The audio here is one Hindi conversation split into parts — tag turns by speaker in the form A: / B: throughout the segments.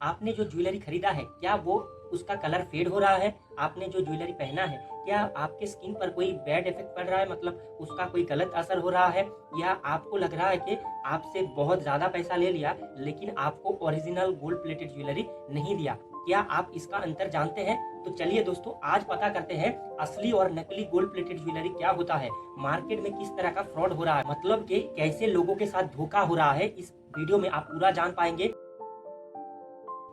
A: आपने जो ज्वेलरी खरीदा है क्या वो उसका कलर फेड हो रहा है? आपने जो ज्वेलरी पहना है क्या आपके स्किन पर कोई बैड इफेक्ट पड़ रहा है, मतलब उसका कोई गलत असर हो रहा है, या आपको लग रहा है कि आपसे बहुत ज्यादा पैसा ले लिया लेकिन आपको ओरिजिनल गोल्ड प्लेटेड ज्वेलरी नहीं दिया? क्या आप इसका अंतर जानते हैं? तो चलिए दोस्तों, आज पता करते हैं असली और नकली गोल्ड प्लेटेड ज्वेलरी क्या होता है, मार्केट में किस तरह का फ्रॉड हो रहा है, मतलब कि कैसे लोगों के साथ धोखा हो रहा है। इस वीडियो में आप पूरा जान पाएंगे।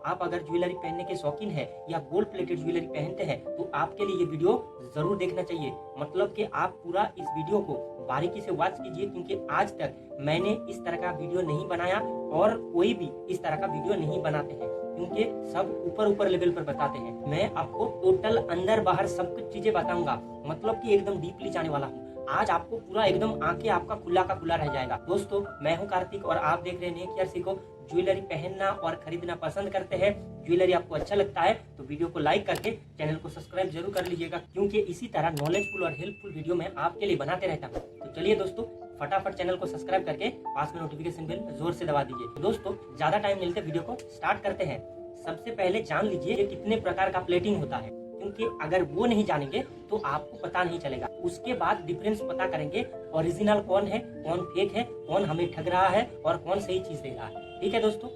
A: आप अगर ज्वेलरी पहनने के शौकीन है या गोल्ड प्लेटेड ज्वेलरी पहनते हैं तो आपके लिए ये वीडियो जरूर देखना चाहिए। मतलब कि आप पूरा इस वीडियो को बारीकी से वॉच कीजिए, क्योंकि आज तक मैंने इस तरह का वीडियो नहीं बनाया और कोई भी इस तरह का वीडियो नहीं बनाते हैं, क्योंकि सब ऊपर ऊपर लेवल पर बताते हैं। मैं आपको टोटल अंदर बाहर सब कुछ चीजें बताऊंगा, मतलब कि एकदम डीपली जाने वाला हूँ। आज आपको पूरा एकदम आंखें आपका खुला का खुला रह जाएगा। दोस्तों, मैं हूं कार्तिक और आप देख रहे हैं नेक को। ज्वेलरी पहनना और खरीदना पसंद करते हैं, ज्वेलरी आपको अच्छा लगता है तो वीडियो को लाइक करके चैनल को सब्सक्राइब जरूर कर लीजिएगा, क्योंकि इसी तरह नॉलेजफुल और हेल्पफुल वीडियो मैं आपके लिए बनाते रहता हूँ। तो चलिए दोस्तों, फटाफट चैनल को सब्सक्राइब करके पास में नोटिफिकेशन बेल जोर से दबा दीजिए। तो दोस्तों, ज्यादा टाइम मिलते वीडियो को स्टार्ट करते हैं। सबसे पहले जान लीजिए कि कितने प्रकार का प्लेटिंग होता है, क्योंकि अगर वो नहीं जानेंगे तो आपको पता नहीं चलेगा। उसके बाद डिफरेंस पता करेंगे, ओरिजिनल कौन है, कौन फेक है, कौन हमें ठग रहा है और कौन सही चीज दे रहा है। ठीक है दोस्तों,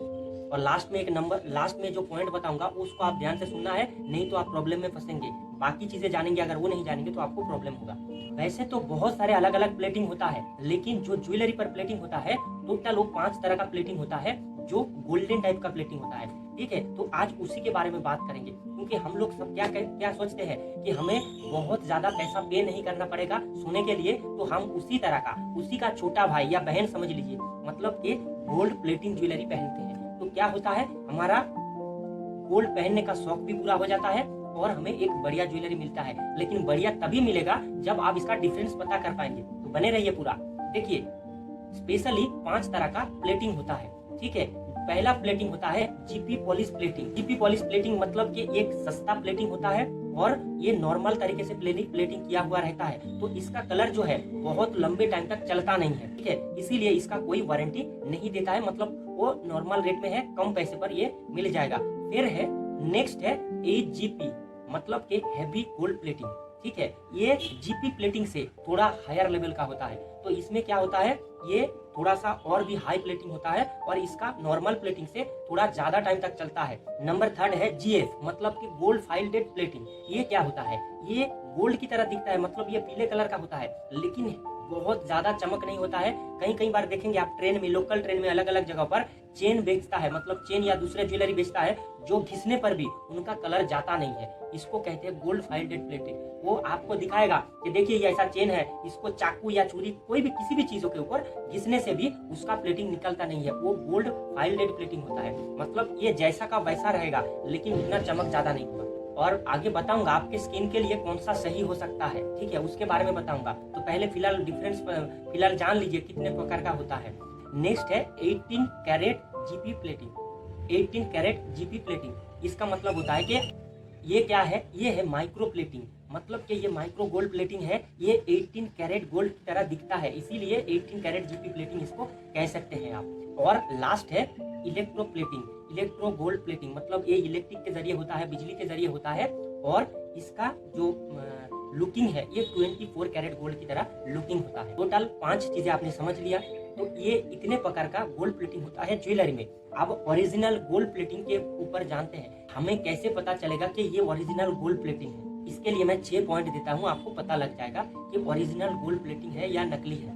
A: और लास्ट में जो पॉइंट बताऊंगा उसको आप ध्यान से सुनना है, नहीं तो आप प्रॉब्लम में फंसेंगे। बाकी चीजें जानेंगे, अगर वो नहीं जानेंगे तो आपको प्रॉब्लम होगा। वैसे तो बहुत सारे अलग अलग प्लेटिंग होता है, लेकिन जो ज्वेलरी पर प्लेटिंग होता है टोटल वो 5 तरह का प्लेटिंग होता है, जो गोल्डन टाइप का प्लेटिंग होता है। ठीक है, तो आज उसी के बारे में बात करेंगे, क्योंकि हम लोग सब क्या सोचते हैं कि हमें बहुत ज्यादा पैसा पे नहीं करना पड़ेगा सोने के लिए, तो हम उसी का छोटा भाई या बहन समझ लीजिए, मतलब कि गोल्ड प्लेटिंग ज्वेलरी पहनते हैं। तो क्या होता है, हमारा गोल्ड पहनने का शौक भी पूरा हो जाता है और हमें एक बढ़िया ज्वेलरी मिलता है। लेकिन बढ़िया तभी मिलेगा जब आप इसका डिफरेंस पता कर पाएंगे, तो बने रहिए पूरा। देखिए, स्पेशली 5 तरह का प्लेटिंग होता है। ठीक है, पहला प्लेटिंग होता है GP polish plating. GP polish plating मतलब कि एक सस्ता प्लेटिंग होता है और ये नॉर्मल तरीके से प्लेटिंग किया हुआ रहता है, तो इसका कलर जो है बहुत लंबे टाइम तक चलता नहीं है। ठीक है, इसीलिए इसका कोई वारंटी नहीं देता है, मतलब वो नॉर्मल रेट में है, कम पैसे पर ये मिल जाएगा। फिर है नेक्स्ट है एजीपी, मतलब कि हैवी गोल्ड प्लेटिंग। ठीक है, ये जीपी प्लेटिंग से थोड़ा हायर लेवल का होता है, तो इसमें क्या होता है, ये थोड़ा सा और भी हाई प्लेटिंग होता है और इसका नॉर्मल प्लेटिंग से थोड़ा ज्यादा टाइम तक चलता है। नंबर 3 है जीएफ, मतलब कि गोल्ड फाइल्डेड प्लेटिंग। ये क्या होता है, ये गोल्ड की तरह दिखता है, मतलब ये पीले कलर का होता है, लेकिन बहुत ज्यादा चमक नहीं होता है। कई बार देखेंगे आप ट्रेन में, लोकल ट्रेन में अलग अलग जगह पर चेन बेचता है, मतलब चेन या दूसरे ज्वेलरी बेचता है, जो घिसने पर भी उनका कलर जाता नहीं है। इसको कहते हैं गोल्ड फाइल्डेड प्लेटिंग। वो आपको दिखाएगा कि देखिए ये ऐसा चेन है, इसको चाकू या छुरी कोई भी किसी भी चीजों के ऊपर घिसने से भी उसका प्लेटिंग निकलता नहीं है। वो गोल्ड फाइल्डेड प्लेटिंग होता है, मतलब ये जैसा का वैसा रहेगा, लेकिन उतना चमक ज्यादा नहीं होगा। और आगे बताऊंगा आपके स्किन के लिए कौन सा सही हो सकता है। ठीक है, उसके बारे में बताऊंगा। तो पहले फिलहाल जान लीजिए कितने प्रकार का होता है। नेक्स्ट है 18 carat GP plating. 18 carat GP plating, इसका मतलब होता है कि ये क्या है, ये है माइक्रो प्लेटिंग, मतलब कि ये माइक्रो गोल्ड प्लेटिंग है। ये 18 कैरेट गोल्ड की तरह दिखता है, इसीलिए 18 कैरेट जीपी प्लेटिंग इसको कह सकते हैं आप। और लास्ट है electro plating, electro gold plating, मतलब ये इलेक्ट्रिक के जरिए होता है, बिजली के जरिए होता है, और इसका जो लुकिंग है ये 24 कैरेट गोल्ड की तरह लुकिंग होता है। टोटल 5 चीजें आपने समझ लिया। तो ये इतने प्रकार का गोल्ड प्लेटिंग होता है ज्वेलरी में। अब ओरिजिनल गोल्ड प्लेटिंग के ऊपर जानते हैं, हमें कैसे पता चलेगा कि ये ओरिजिनल गोल्ड प्लेटिंग है। इसके लिए मैं 6 पॉइंट देता हूँ, आपको पता लग जाएगा कि ओरिजिनल गोल्ड प्लेटिंग है या नकली है।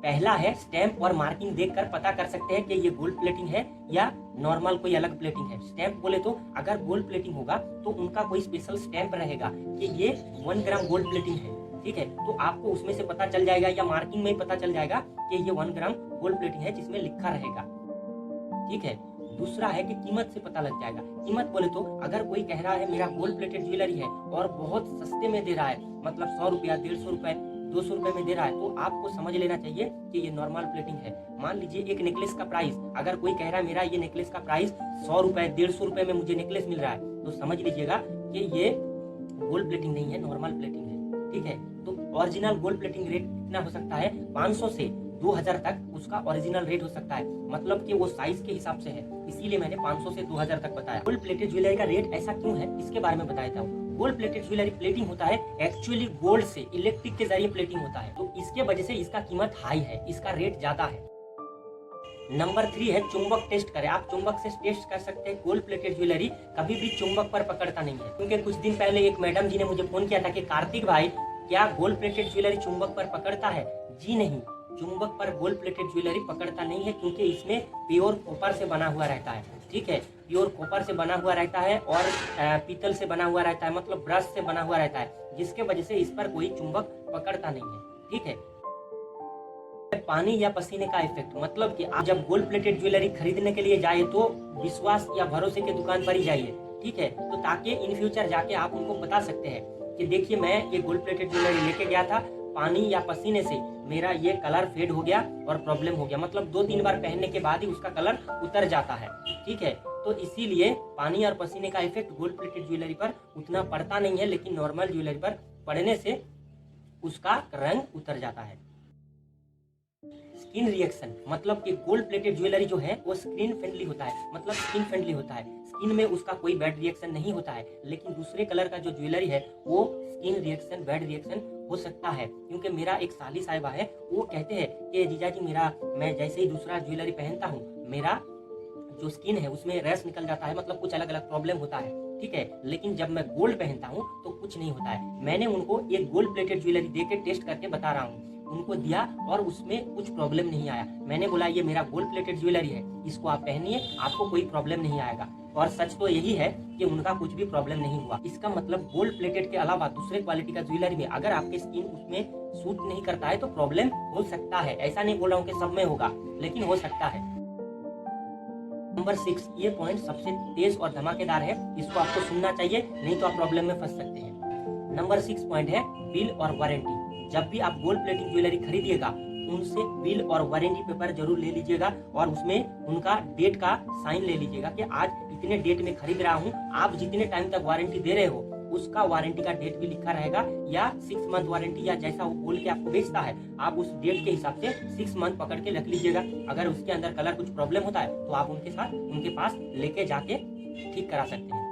A: पहला है स्टैंप और मार्किंग देखकर पता कर सकते हैं कि ये गोल्ड प्लेटिंग है या नॉर्मल कोई अलग प्लेटिंग है। स्टैंप बोले तो अगर गोल्ड प्लेटिंग होगा तो उनका कोई स्पेशल स्टैंप रहेगा कि ये 1 ग्राम गोल्ड प्लेटिंग है। ठीक है, तो आपको उसमें से पता चल जाएगा, या मार्किंग में ही पता चल जाएगा कि ये 1 ग्राम गोल्ड प्लेटिंग है, जिसमें लिखा रहेगा। ठीक है, दूसरा है कि कीमत से पता लग जाएगा। कीमत बोले तो अगर कोई कह रहा है मेरा गोल्ड प्लेटेड ज्वेलरी है और बहुत सस्ते में दे रहा है, मतलब 100 रुपया, 150 रुपए, 200 रुपए में दे रहा है, तो आपको समझ लेना चाहिए कि ये नॉर्मल प्लेटिंग है। मान लीजिए एक नेकलेस का प्राइस, अगर कोई कह रहा है मेरा ये नेकलेस का प्राइस 100 रुपए, 150 रुपए में मुझे नेकलेस मिल रहा है, तो समझ लीजिएगा कि ये गोल्ड प्लेटिंग नहीं है, नॉर्मल प्लेटिंग है। ठीक है, तो ओरिजिनल गोल्ड प्लेटिंग रेट कितना हो सकता है, 500 से 2000 तक उसका ओरिजिनल रेट हो सकता है, मतलब कि वो साइज के हिसाब से है, इसीलिए मैंने 500 से 2000 तक बताया। गोल्ड प्लेटेड ज्वेलरी का रेट ऐसा क्यों है इसके बारे में बता देता हूँ। गोल्ड प्लेटेड ज्वेलरी प्लेटिंग होता है एक्चुअली गोल्ड से, इलेक्ट्रिक के जरिए प्लेटिंग होता है, तो इसके वजह से इसका कीमत हाई है, इसका रेट ज्यादा है। नंबर 3 है चुंबक टेस्ट करें। आप चुंबक से टेस्ट कर सकते हैं। गोल्ड प्लेटेड ज्वेलरी कभी भी चुंबक पर पकड़ता नहीं है, क्योंकि कुछ दिन पहले एक मैडम जी ने मुझे फोन किया था कि कार्तिक भाई क्या गोल्ड प्लेटेड ज्वेलरी चुंबक पर पकड़ता है। जी नहीं, चुंबक पर गोल्ड प्लेटेड ज्वेलरी पकड़ता नहीं है, क्योंकि इसमें प्योर कॉपर से बना हुआ रहता है। ठीक है, प्योर कॉपर से बना हुआ रहता है और पीतल से बना हुआ रहता है, मतलब ब्रश से बना हुआ रहता है, जिसके वजह से इस पर कोई चुंबक पकड़ता नहीं है। ठीक है, पानी या पसीने का इफेक्ट, मतलब कि आप जब गोल्ड प्लेटेड ज्वेलरी खरीदने के लिए जाए तो विश्वास या भरोसे की दुकान पर ही जाइए। ठीक है, तो ताकि इन फ्यूचर जाके आप उनको बता सकते हैं कि देखिए मैं ये गोल्ड प्लेटेड ज्वेलरी लेके गया था, पानी या पसीने से मेरा ये कलर फेड हो गया और प्रॉब्लम हो गया, मतलब 2-3 बार पहनने के बाद ही उसका कलर उतर जाता है। ठीक है, तो इसीलिए पानी और पसीने का इफेक्ट गोल्ड प्लेटेड ज्वेलरी पर उतना पड़ता नहीं है, लेकिन नॉर्मल ज्वेलरी पर पड़ने से उसका रंग उतर जाता है। स्किन रिएक्शन, मतलब कि गोल्ड प्लेटेड ज्वेलरी जो है वो स्किन फ्रेंडली होता है, मतलब स्किन फ्रेंडली होता है, स्किन में उसका कोई बैड रिएक्शन नहीं होता है। लेकिन दूसरे कलर का जो ज्वेलरी है वो स्किन रिएक्शन, बैड रिएक्शन हो सकता है। क्योंकि मेरा एक साली साहिबा है, वो कहते हैं कि जीजा जी मैं जैसे ही दूसरा ज्वेलरी पहनता हूँ मेरा जो स्किन है उसमें रैश निकल जाता है, मतलब कुछ अलग अलग प्रॉब्लम होता है। ठीक है, लेकिन जब मैं गोल्ड पहनता हूँ तो कुछ नहीं होता है। मैंने उनको एक गोल्ड प्लेटेड ज्वेलरी दे के टेस्ट करके बता रहा हूँ, उनको दिया और उसमें कुछ प्रॉब्लम नहीं आया। मैंने बोला ये मेरा गोल्ड प्लेटेड ज्वेलरी है, इसको आप पहनिए, आपको कोई प्रॉब्लम नहीं आएगा। और सच तो यही है कि उनका कुछ भी प्रॉब्लम नहीं हुआ। इसका मतलब गोल्ड प्लेटेड के अलावा दूसरे क्वालिटी का ज्वेलरी में अगर आपके स्किन उसमें सूट नहीं करता है तो प्रॉब्लम हो सकता है। ऐसा नहीं बोल रहा हूँ कि सब में होगा, लेकिन हो सकता है। नंबर 6, ये पॉइंट सबसे तेज और धमाकेदार है, इसको आपको सुनना चाहिए, नहीं तो आप प्रॉब्लम में फंस सकते हैं। नंबर 6 पॉइंट है बिल और वारंटी। जब भी आप गोल्ड प्लेटिंग ज्वेलरी खरीदिएगा उनसे बिल और वारंटी पेपर जरूर ले लीजिएगा और उसमें उनका डेट का साइन ले लीजिएगा कि आज इतने डेट में खरीद रहा हूँ। आप जितने टाइम तक वारंटी दे रहे हो उसका वारंटी का डेट भी लिखा रहेगा, या 6 मंथ वारंटी या जैसा वो बोल के आपको बेचता है आप उस डेट के हिसाब से 6 मंथ पकड़ के रख लीजिएगा। अगर उसके अंदर कलर कुछ प्रॉब्लम होता है तो आप उनके पास लेके जाके ठीक करा सकते हैं।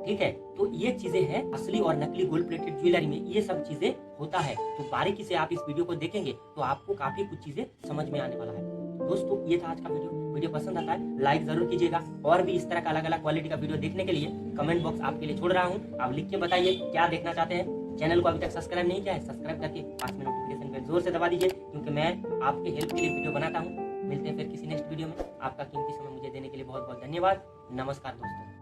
A: ठीक है, तो ये चीजें हैं असली और नकली गोल्ड प्लेटेड ज्वेलरी में, ये सब चीजें होता है। तो बारीकी से आप इस वीडियो को देखेंगे तो आपको काफी कुछ चीजें समझ में आने वाला है। दोस्तों ये था आज का वीडियो पसंद आता है लाइक जरूर कीजिएगा, और भी इस तरह का अलग अलग क्वालिटी का वीडियो देखने के लिए कमेंट बॉक्स आपके लिए छोड़ रहा हूँ, आप लिख के बताइए क्या देखना चाहते हैं। चैनल को अभी तक सब्सक्राइब नहीं किया है, सब्सक्राइब करके पास में नोटिफिकेशन बेल जोर से दबा दीजिए, क्योंकि मैं आपके हेल्प के लिए वीडियो बनाता हूँ। मिलते हैं फिर किसी नेक्स्ट वीडियो में। आपका कीमती समय मुझे देने के लिए बहुत बहुत धन्यवाद। नमस्कार दोस्तों।